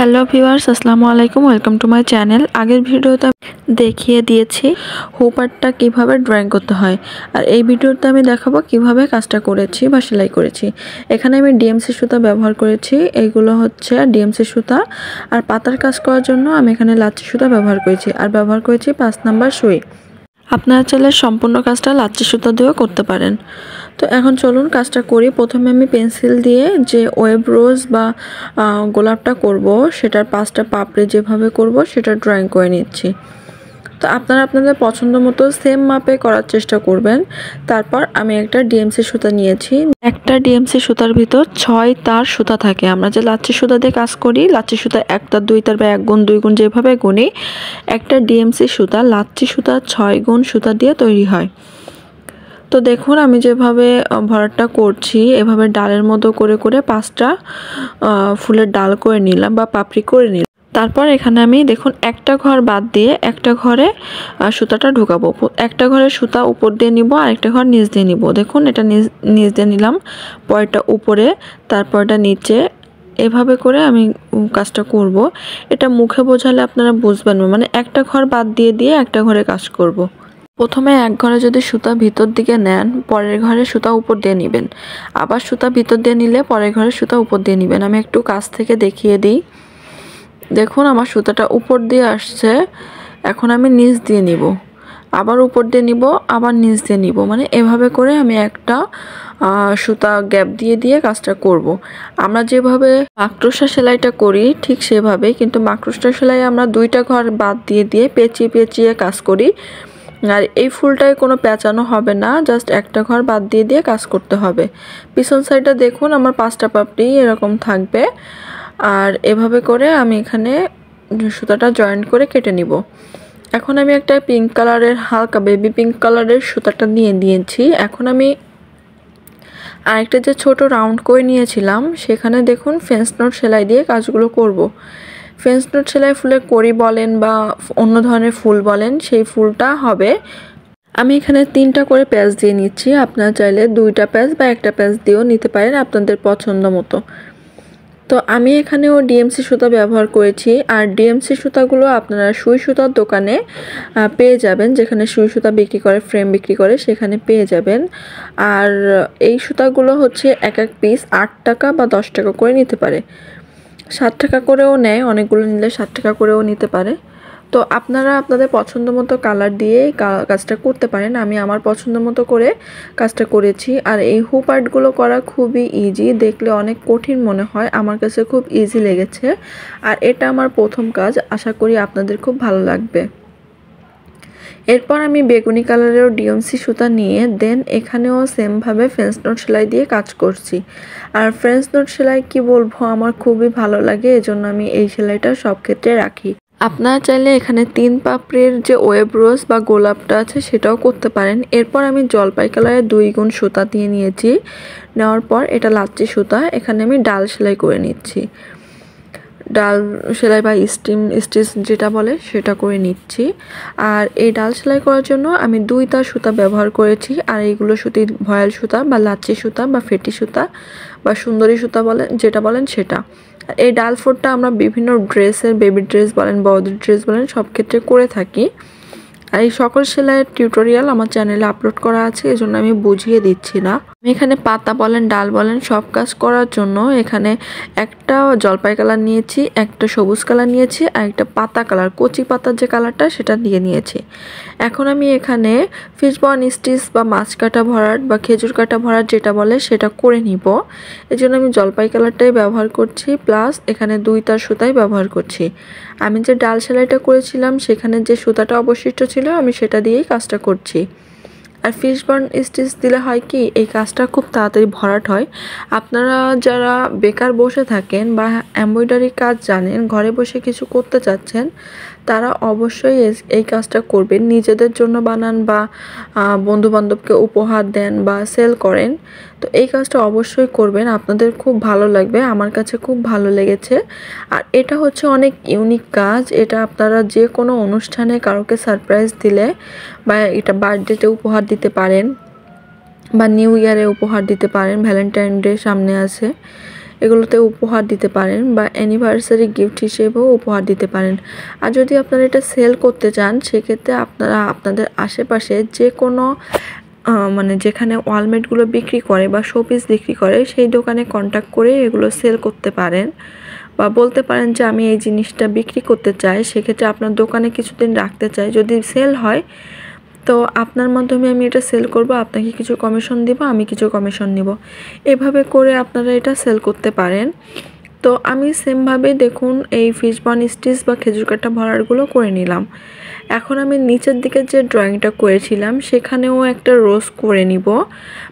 Hello viewers, আসসালামু আলাইকুম। Welcome to my channel. আগের ভিডিওতে দেখিয়ে দিয়েছি হুপারটা কিভাবে ড্রয়িং করতে হয়, আর এই ভিডিওতে আমি দেখাবো কিভাবে কাজটা করেছি বা সেলাই করেছি। এখানে আমি ডিএমসি সুতা ব্যবহার করেছি, এইগুলো হচ্ছে ডিএমসি সুতা। আর পাতার কাজ করার জন্য আমি এখানে লাচ্ছি সুতা ব্যবহার করেছি, আর ব্যবহার করেছি 5 নাম্বার সুই। আপনারা চাইলে সম্পূর্ণ কাজটা লাচ্ছি সুতা দিয়েও করতে পারেন। তো এখন চলুন কাজটা করি। প্রথমে আমি পেন্সিল দিয়ে যে ওয়েব রোজ বা গোলাপটা করব, সেটার 5টা পাপড়ি যেভাবে করব সেটা ড্রয়িং করে নিচ্ছি। তো আপনারা আপনাদের পছন্দ মতো সেম মাপে করার চেষ্টা করবেন। তারপর আমি একটা ডিএমসি সুতা নিয়েছি। একটা ডিএমসি সুতার ভিতর 6 তার সুতা থাকে। আমরা যে লাচ্ছি সুতা দিয়ে কাজ করি, লাচ্ছি সুতা 1 তার 2 তার বা 1 গুণ 2 গুণ যেভাবে গুনি, একটা ডিএমসি সুতা লাচ্ছি সুতা 6 গুণ সুতা দিয়ে তৈরি হয়। তো দেখুন আমি যেভাবে ভরাটটা করছি, এভাবে ডালের মতো করে করে 5টা ফুলের ডাল করে নিলাম বা পাপড়ি করে নিলাম। তারপর এখানে আমি দেখুন একটা ঘর বাদ দিয়ে একটা ঘরে সুতাটা ঢুকাবো। একটা ঘরে সুতা উপর দিয়ে নিব আর একটা ঘর নিচ দিয়ে নিব। দেখুন এটা নিচ দিয়ে নিলাম, পরেরটা উপরে, তারপরটা নিচে। এভাবে করে আমি কাজটা করব। এটা মুখে বোঝালে আপনারা বুঝবেন না, মানে একটা ঘর বাদ দিয়ে দিয়ে একটা ঘরে কাজ করব। প্রথমে এক ঘরে যদি সুতা ভিতর দিকে নেন, পরের ঘরে সুতা উপর দিয়ে নেবেন। আবার সুতা ভিতর দিয়ে নিলে পরের ঘরে সুতা উপর দিয়ে নেবেন। আমি একটু কাছ থেকে দেখিয়ে দিই। দেখুন আমার সুতাটা উপর দিয়ে আসছে, এখন আমি নিচ দিয়ে নিব, আবার উপর দিয়ে নিব, আবার নিচ দিয়ে নিব। মানে এভাবে করে আমি একটা সুতা গ্যাপ দিয়ে দিয়ে কাজটা করব। আমরা যেভাবে মাকড়সা সেলাইটা করি ঠিক সেভাবে, কিন্তু মাকড়সা সেলাই আমরা 2টা ঘর বাদ দিয়ে দিয়ে পেঁচিয়ে পেঁচিয়ে কাজ করি। আর এই ফুলটায় কোনো পেঁচানো হবে না, জাস্ট একটা ঘর বাদ দিয়ে দিয়ে কাজ করতে হবে। পিছন সাইডটা দেখুন আমার 5টা পাপড়ি এরকম থাকবে। আর এভাবে করে আমি এখানে সুতাটা জয়েন্ট করে কেটে নিব। এখন আমি একটা পিঙ্ক কালারের, হালকা বেবি পিঙ্ক কালারের সুতাটা নিয়ে দিয়েছি। এখন আমি আরেকটা যে ছোট রাউন্ড করে নিয়েছিলাম, সেখানে দেখুন ফ্রেঞ্চ নট সেলাই দিয়ে কাজগুলো করব। ফ্রেঞ্চ নট সেলাই ফুলের কড়ি বলেন বা অন্য ধরনের ফুল বলেন, সেই ফুলটা হবে। আমি এখানে 3টা করে প্যাচ দিয়ে নিচ্ছি। আপনারা চাইলে 2টা প্যাচ বা একটা প্যাচ দিয়েও নিতে পারেন আপনাদের পছন্দ মতো। তো আমি এখানেও ডিএমসি সুতা ব্যবহার করেছি। আর ডিএমসি সুতাগুলো আপনারা সুই সুতার দোকানে পেয়ে যাবেন, যেখানে সুই সুতা বিক্রি করে, ফ্রেম বিক্রি করে, সেখানে পেয়ে যাবেন। আর এই সুতাগুলো হচ্ছে এক এক পিস 8 টাকা বা 10 টাকা করে নিতে পারে। 7 টাকা করেও নেয়, অনেকগুলো নিলে 7 টাকা করেও নিতে পারে। তো আপনারা আপনাদের পছন্দ মতো কালার দিয়ে কাজটা করতে পারেন। আমি আমার পছন্দ মতো করে কাজটা করেছি। আর এই হুপ আর্টগুলো করা খুবই ইজি, দেখলে অনেক কঠিন মনে হয়, আমার কাছে খুব ইজি লেগেছে। আর এটা আমার প্রথম কাজ, আশা করি আপনাদের খুব ভালো লাগবে। এরপর আমি বেগুনি কালারের ডিএমসি সুতা নিয়ে দেন এখানেও সেমভাবে ফ্রেঞ্চ নট সেলাই দিয়ে কাজ করছি। আর ফ্রেঞ্চ নট সেলাই কি বলবো, আমার খুবই ভালো লাগে, এজন্য আমি এই সেলাইটা সব ক্ষেত্রে রাখি। আপনারা চাইলে এখানে 3 পাপড়ির যে ওয়েব রোজ বা গোলাপটা আছে সেটাও করতে পারেন। এরপর আমি জলপাই কালারের 2 গুণ সুতা দিয়ে নিয়েছি। নেওয়ার পর এটা লাচ্ছি সুতা, এখানে আমি ডাল সেলাই করে নিচ্ছি। ডাল সেলাই বা স্টিচ যেটা বলে সেটা করে নিচ্ছি। আর এই ডাল সেলাই করার জন্য আমি 2 তার সুতা ব্যবহার করেছি। আর এইগুলো সুতি ভয়েল সুতা বা লাচ্ছি সুতা বা ফেটি সুতা বা সুন্দরী সুতা বলেন, যেটা বলেন সেটা। এই ডাল ফোরটা আমরা বিভিন্ন ড্রেসের, বেবি ড্রেস বলেন, বড়দের ড্রেস বলেন, সব ক্ষেত্রে করে থাকি। আর এই সকল সেলাইয়ের টিউটোরিয়াল আমার চ্যানেলে আপলোড করা আছে, এজন্য আমি বুঝিয়ে দিচ্ছি না। আমি এখানে পাতা বলেন, ডাল বলেন, সব কাজ করার জন্য এখানে একটা জলপাই কালার নিয়েছি, একটা সবুজ কালার নিয়েছি, আর একটা পাতা কালার, কচি পাতার যে কালারটা সেটা দিয়ে নিয়েছি। এখন আমি এখানে ফিশবন স্টিচ বা মাছ কাটা ভরাট বা খেজুর কাটা ভরাট যেটা বলে সেটা করে নিব। এজন্য আমি জলপাই কালারটাই ব্যবহার করছি, প্লাস এখানে 2 তার সুতাই ব্যবহার করছি। আমি যে ডাল সেলাইটা করেছিলাম সেখানে যে সুতাটা অবশিষ্ট ছিল আমি সেটা দিয়েই কাজটা করছি। আর ফিশবন স্টিচ দিলে হয় কি, এই কাজটা খুব তাড়াতাড়ি ভরাট হয়। আপনারা যারা বেকার বসে থাকেন বা এমব্রয়ডারি কাজ জানেন, ঘরে বসে কিছু করতে চাচ্ছেন, তারা অবশ্যই এই কাজটা করবেন। নিজেদের জন্য বানান বা বন্ধুবান্ধবকে উপহার দেন বা সেল করেন, তো এই কাজটা অবশ্যই করবেন, আপনাদের খুব ভালো লাগবে। আমার কাছে খুব ভালো লেগেছে। আর এটা হচ্ছে অনেক ইউনিক কাজ। এটা আপনারা যে কোনো অনুষ্ঠানে কারোকে সারপ্রাইজ দিলে বা এটা বার্থডেতে উপহার দিতে পারেন বা নিউ ইয়ারে উপহার দিতে পারেন, ভ্যালেন্টাইন ডে সামনে আছে, এগুলোতে উপহার দিতে পারেন বা অ্যানিভার্সারি গিফট হিসেবেও উপহার দিতে পারেন। আর যদি আপনারা এটা সেল করতে চান সেক্ষেত্রে আপনারা আপনাদের আশেপাশে যে কোনো মানে যেখানে ওয়ালমেটগুলো বিক্রি করে বা শোপিস বিক্রি করে সেই দোকানে কন্ট্যাক্ট করে এগুলো সেল করতে পারেন বা বলতে পারেন যে আমি এই জিনিসটা বিক্রি করতে চাই, সেক্ষেত্রে আপনার দোকানে কিছুদিন রাখতে চাই, যদি সেল হয় তো আপনার মাধ্যমে আমি এটা সেল করব, আপনাকে কিছু কমিশন দিব, আমি কিছু কমিশন নিব। এভাবে করে আপনারা এটা সেল করতে পারেন। তো আমি সেমভাবে দেখুন এই ফিশ বন স্টিচ বা খেজুর কাটা ভরাটগুলো করে নিলাম। এখন আমি নিচের দিকে যে ড্রয়িংটা করেছিলাম সেখানেও একটা রোজ করে নিব,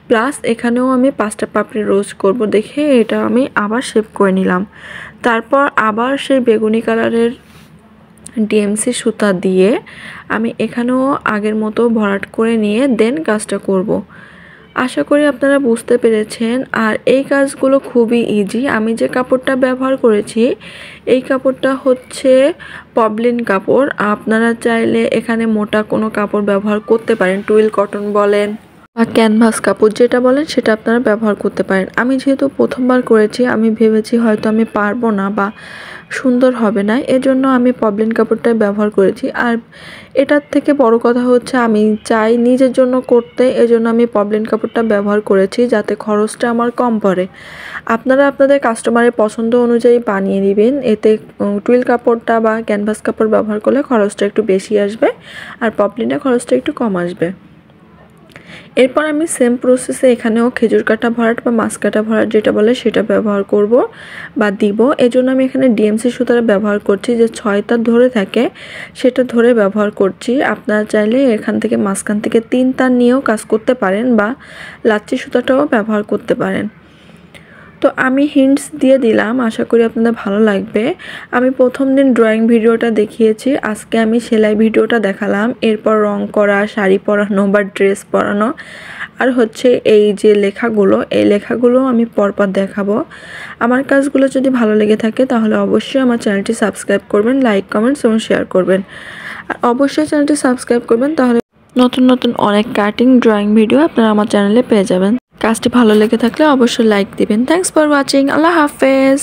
প্লাস এখানেও আমি 5টা পাপড়ি রোজ করব দেখে এটা আমি আবার শেপ করে নিলাম। তারপর আবার সেই বেগুনি কালারের ডিএমসি সুতা দিয়ে আমি এখানেও আগের মতো ভরাট করে নিয়ে দেন কাজটা করব। আশা করি আপনারা বুঝতে পেরেছেন। আর এই কাজগুলো খুবই ইজি। আমি যে কাপড়টা ব্যবহার করেছি এই কাপড়টা হচ্ছে পবলিন কাপড়। আপনারা চাইলে এখানে মোটা কোনো কাপড় ব্যবহার করতে পারেন, টুইল কটন বলেন বা ক্যানভাস কাপড় যেটা বলেন সেটা আপনারা ব্যবহার করতে পারেন। আমি যেহেতু প্রথমবার করেছি আমি ভেবেছি হয়তো আমি পারবো না বা সুন্দর হবে না, এজন্য আমি পবলিন কাপড়টাই ব্যবহার করেছি। আর এটার থেকে বড় কথা হচ্ছে আমি চাই নিজের জন্য করতে, এজন্য আমি পবলিন কাপড়টা ব্যবহার করেছি যাতে খরচটা আমার কম পড়ে। আপনারা আপনাদের কাস্টমারের পছন্দ অনুযায়ী বানিয়ে নেবেন। এতে টুইল কাপড়টা বা ক্যানভাস কাপড় ব্যবহার করলে খরচটা একটু বেশি আসবে আর পবলিনের খরচটা একটু কম আসবে। এরপর আমি সেম প্রসেসে এখানেও খেজুর কাটা ভরাট বা মাছ কাটা ভরাট যেটা বলে সেটা ব্যবহার করব বা দিব। এজন্য আমি এখানে ডিএমসি সুতাটা ব্যবহার করছি, যে 6টা ধরে থাকে সেটা ধরে ব্যবহার করছি। আপনারা চাইলে এখান থেকে মাঝখান থেকে 3 তার নিয়েও কাজ করতে পারেন বা লাচ্ছি সুতাটাও ব্যবহার করতে পারেন। তো আমি হিন্টস দিয়ে দিলাম, আশা করি আপনাদের ভালো লাগবে। আমি প্রথম দিন ড্রয়িং ভিডিওটা দেখিয়েছি, আজকে আমি সেলাই ভিডিওটা দেখালাম। এরপর রং করা, শাড়ি পরানো বা ড্রেস পরানো, আর হচ্ছে এই যে লেখাগুলো, এই লেখাগুলো আমি পরপর দেখাবো। আমার কাজগুলো যদি ভালো লেগে থাকে তাহলে অবশ্যই আমার চ্যানেলটি সাবস্ক্রাইব করবেন, লাইক কমেন্টস এবং শেয়ার করবেন। আর অবশ্যই চ্যানেলটি সাবস্ক্রাইব করবেন, তাহলে নতুন নতুন অনেক কাটিং ড্রয়িং ভিডিও আপনারা আমার চ্যানেলে পেয়ে যাবেন। কাজটি ভালো লেগে থাকলে অবশ্যই লাইক দিবেন। Thanks for watching. আল্লাহ হাফেজ।